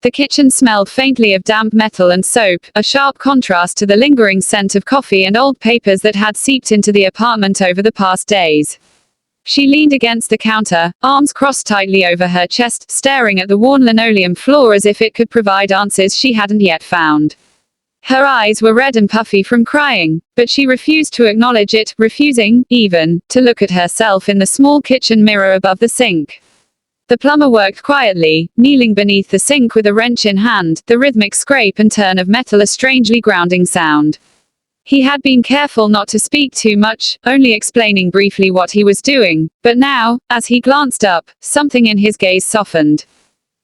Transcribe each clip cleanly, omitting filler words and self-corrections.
The kitchen smelled faintly of damp metal and soap, a sharp contrast to the lingering scent of coffee and old papers that had seeped into the apartment over the past days. She leaned against the counter, arms crossed tightly over her chest, staring at the worn linoleum floor as if it could provide answers she hadn't yet found. Her eyes were red and puffy from crying, but she refused to acknowledge it, refusing, even, to look at herself in the small kitchen mirror above the sink. The plumber worked quietly, kneeling beneath the sink with a wrench in hand, the rhythmic scrape and turn of metal a strangely grounding sound. He had been careful not to speak too much, only explaining briefly what he was doing, but now, as he glanced up, something in his gaze softened.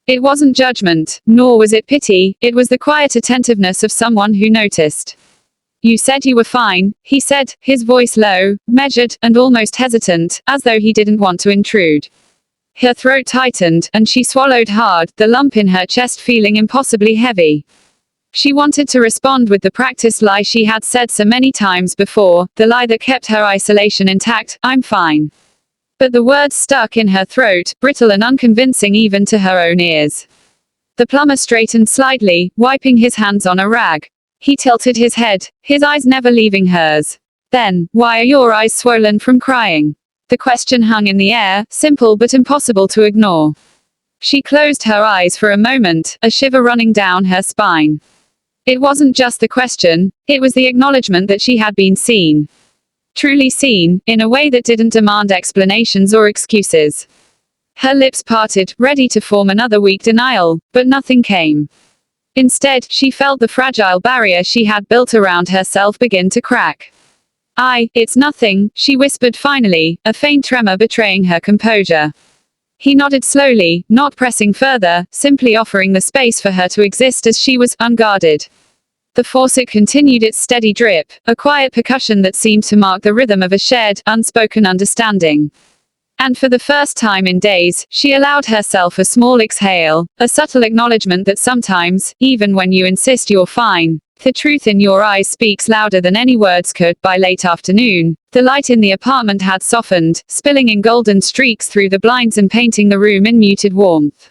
It wasn't judgment, nor was it pity, it was the quiet attentiveness of someone who noticed. "You said you were fine," he said, his voice low, measured, and almost hesitant, as though he didn't want to intrude. Her throat tightened, and she swallowed hard, the lump in her chest feeling impossibly heavy. She wanted to respond with the practiced lie she had said so many times before, the lie that kept her isolation intact, "I'm fine." But the words stuck in her throat, brittle and unconvincing even to her own ears. The plumber straightened slightly, wiping his hands on a rag. He tilted his head, his eyes never leaving hers. Then, "Why are your eyes swollen from crying?" The question hung in the air, simple but impossible to ignore. She closed her eyes for a moment, a shiver running down her spine. It wasn't just the question, it was the acknowledgement that she had been seen. Truly seen, in a way that didn't demand explanations or excuses. Her lips parted, ready to form another weak denial, but nothing came. Instead, she felt the fragile barrier she had built around herself begin to crack. It's nothing," she whispered finally, a faint tremor betraying her composure. He nodded slowly, not pressing further, simply offering the space for her to exist as she was, unguarded. The faucet continued its steady drip, a quiet percussion that seemed to mark the rhythm of a shared, unspoken understanding. And for the first time in days, she allowed herself a small exhale, a subtle acknowledgement that sometimes, even when you insist you're fine, the truth in your eyes speaks louder than any words could. By late afternoon, the light in the apartment had softened, spilling in golden streaks through the blinds and painting the room in muted warmth.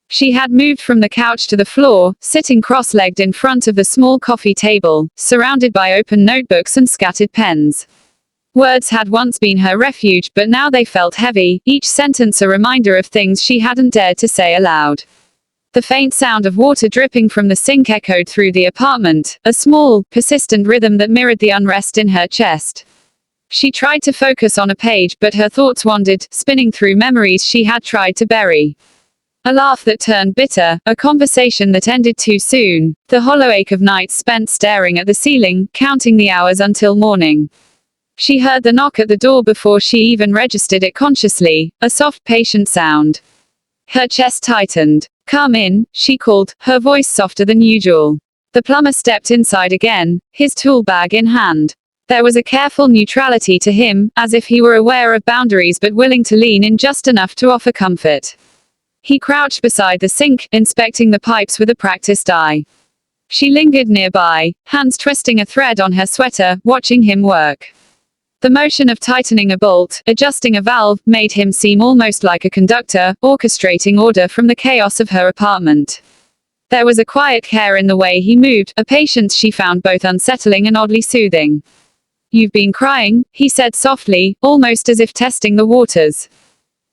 She had moved from the couch to the floor, sitting cross-legged in front of the small coffee table, surrounded by open notebooks and scattered pens. Words had once been her refuge, but now they felt heavy, each sentence a reminder of things she hadn't dared to say aloud. The faint sound of water dripping from the sink echoed through the apartment, a small, persistent rhythm that mirrored the unrest in her chest. She tried to focus on a page, but her thoughts wandered, spinning through memories she had tried to bury. A laugh that turned bitter, a conversation that ended too soon, the hollow ache of nights spent staring at the ceiling, counting the hours until morning. She heard the knock at the door before she even registered it consciously, a soft, patient sound. Her chest tightened. "Come in," she called, her voice softer than usual. The plumber stepped inside again, his tool bag in hand. There was a careful neutrality to him, as if he were aware of boundaries but willing to lean in just enough to offer comfort. He crouched beside the sink, inspecting the pipes with a practiced eye. She lingered nearby, hands twisting a thread on her sweater, watching him work. The motion of tightening a bolt, adjusting a valve, made him seem almost like a conductor, orchestrating order from the chaos of her apartment. There was a quiet care in the way he moved, a patience she found both unsettling and oddly soothing. "You've been crying," he said softly, almost as if testing the waters.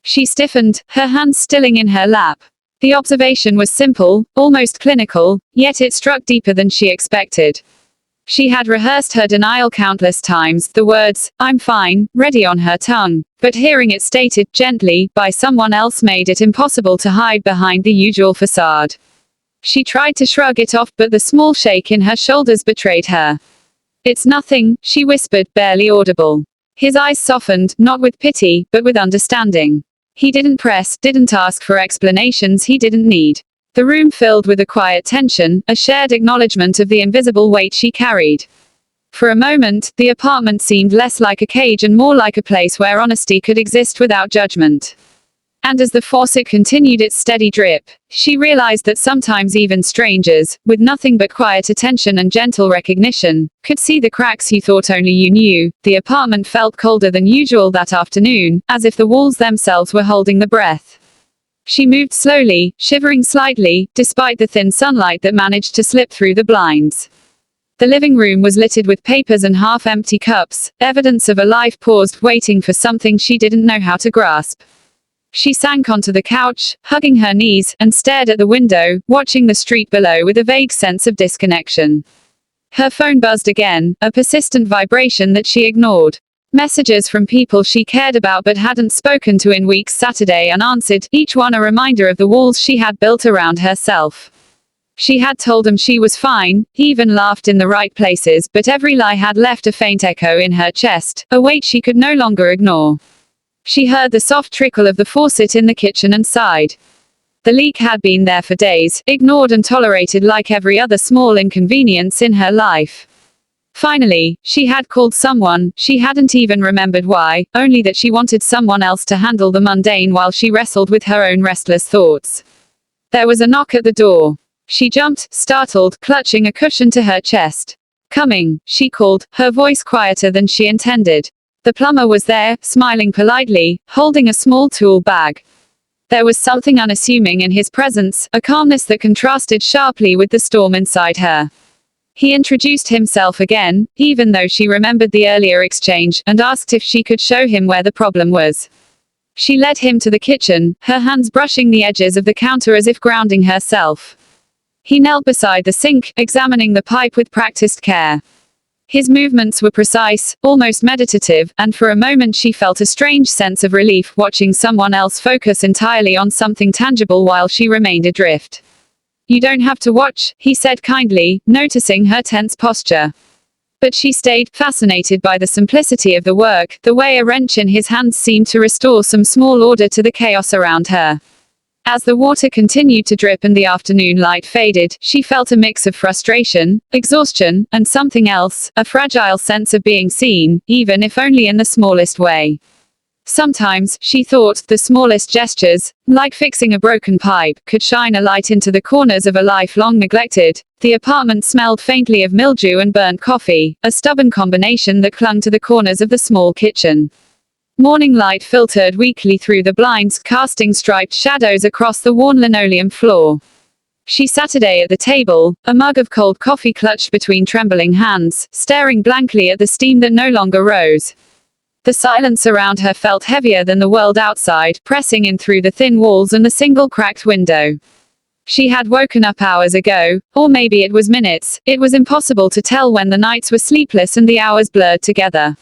She stiffened, her hands stilling in her lap. The observation was simple, almost clinical, yet it struck deeper than she expected. She had rehearsed her denial countless times, the words, "I'm fine," ready on her tongue, but hearing it stated, gently, by someone else made it impossible to hide behind the usual facade. She tried to shrug it off, but the small shake in her shoulders betrayed her. "It's nothing," she whispered, barely audible. His eyes softened, not with pity, but with understanding. He didn't press, didn't ask for explanations he didn't need. The room filled with a quiet tension, a shared acknowledgement of the invisible weight she carried. For a moment, the apartment seemed less like a cage and more like a place where honesty could exist without judgment. And as the faucet continued its steady drip, she realized that sometimes even strangers, with nothing but quiet attention and gentle recognition, could see the cracks you thought only you knew. The apartment felt colder than usual that afternoon, as if the walls themselves were holding the breath. She moved slowly, shivering slightly, despite the thin sunlight that managed to slip through the blinds. The living room was littered with papers and half-empty cups, evidence of a life paused, waiting for something she didn't know how to grasp. She sank onto the couch, hugging her knees, and stared at the window, watching the street below with a vague sense of disconnection. Her phone buzzed again, a persistent vibration that she ignored. Messages from people she cared about but hadn't spoken to in weeks Saturday unanswered, each one a reminder of the walls she had built around herself. She had told them she was fine, even laughed in the right places, but every lie had left a faint echo in her chest, a weight she could no longer ignore. She heard the soft trickle of the faucet in the kitchen and sighed. The leak had been there for days, ignored and tolerated like every other small inconvenience in her life. Finally, she had called someone, she hadn't even remembered why, only that she wanted someone else to handle the mundane while she wrestled with her own restless thoughts. There was a knock at the door. She jumped, startled, clutching a cushion to her chest. "Coming," she called, her voice quieter than she intended. The plumber was there, smiling politely, holding a small tool bag. There was something unassuming in his presence, a calmness that contrasted sharply with the storm inside her. He introduced himself again, even though she remembered the earlier exchange, and asked if she could show him where the problem was. She led him to the kitchen, her hands brushing the edges of the counter as if grounding herself. He knelt beside the sink, examining the pipe with practiced care. His movements were precise, almost meditative, and for a moment she felt a strange sense of relief watching someone else focus entirely on something tangible while she remained adrift. "You don't have to watch," he said kindly, noticing her tense posture. But she stayed, fascinated by the simplicity of the work, the way a wrench in his hands seemed to restore some small order to the chaos around her. As the water continued to drip and the afternoon light faded, she felt a mix of frustration, exhaustion, and something else, a fragile sense of being seen, even if only in the smallest way. Sometimes, she thought, the smallest gestures, like fixing a broken pipe, could shine a light into the corners of a life long neglected. The apartment smelled faintly of mildew and burnt coffee, a stubborn combination that clung to the corners of the small kitchen. Morning light filtered weakly through the blinds, casting striped shadows across the worn linoleum floor. She sat at the table, a mug of cold coffee clutched between trembling hands, staring blankly at the steam that no longer rose. The silence around her felt heavier than the world outside, pressing in through the thin walls and the single cracked window. She had woken up hours ago, or maybe it was minutes. It was impossible to tell when the nights were sleepless and the hours blurred together.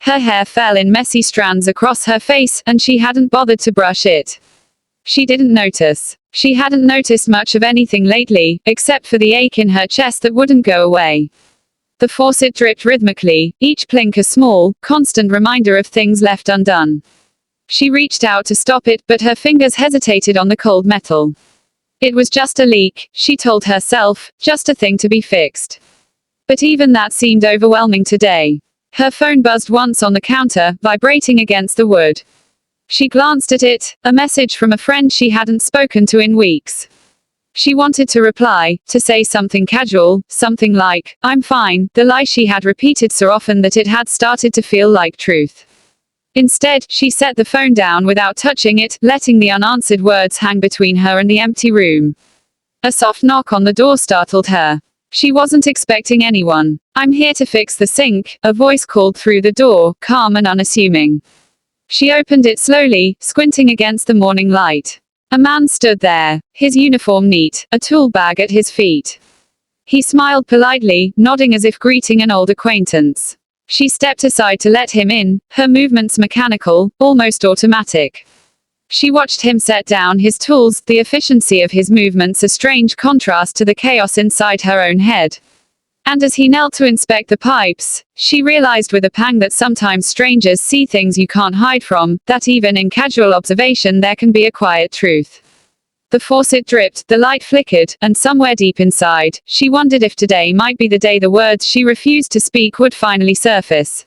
Her hair fell in messy strands across her face, and she hadn't bothered to brush it. She didn't notice. She hadn't noticed much of anything lately, except for the ache in her chest that wouldn't go away. The faucet dripped rhythmically, each plink a small, constant reminder of things left undone. She reached out to stop it, but her fingers hesitated on the cold metal. It was just a leak, she told herself, just a thing to be fixed. But even that seemed overwhelming today. Her phone buzzed once on the counter, vibrating against the wood. She glanced at it, a message from a friend she hadn't spoken to in weeks. She wanted to reply, to say something casual, something like, "I'm fine," the lie she had repeated so often that it had started to feel like truth. Instead, she set the phone down without touching it, letting the unanswered words hang between her and the empty room. A soft knock on the door startled her. She wasn't expecting anyone. "I'm here to fix the sink," a voice called through the door, calm and unassuming. She opened it slowly, squinting against the morning light. A man stood there, his uniform neat, a tool bag at his feet. He smiled politely, nodding as if greeting an old acquaintance. She stepped aside to let him in, her movements mechanical, almost automatic. She watched him set down his tools, the efficiency of his movements a strange contrast to the chaos inside her own head. And as he knelt to inspect the pipes, she realized with a pang that sometimes strangers see things you can't hide from, that even in casual observation there can be a quiet truth. The faucet dripped, the light flickered, and somewhere deep inside, she wondered if today might be the day the words she refused to speak would finally surface.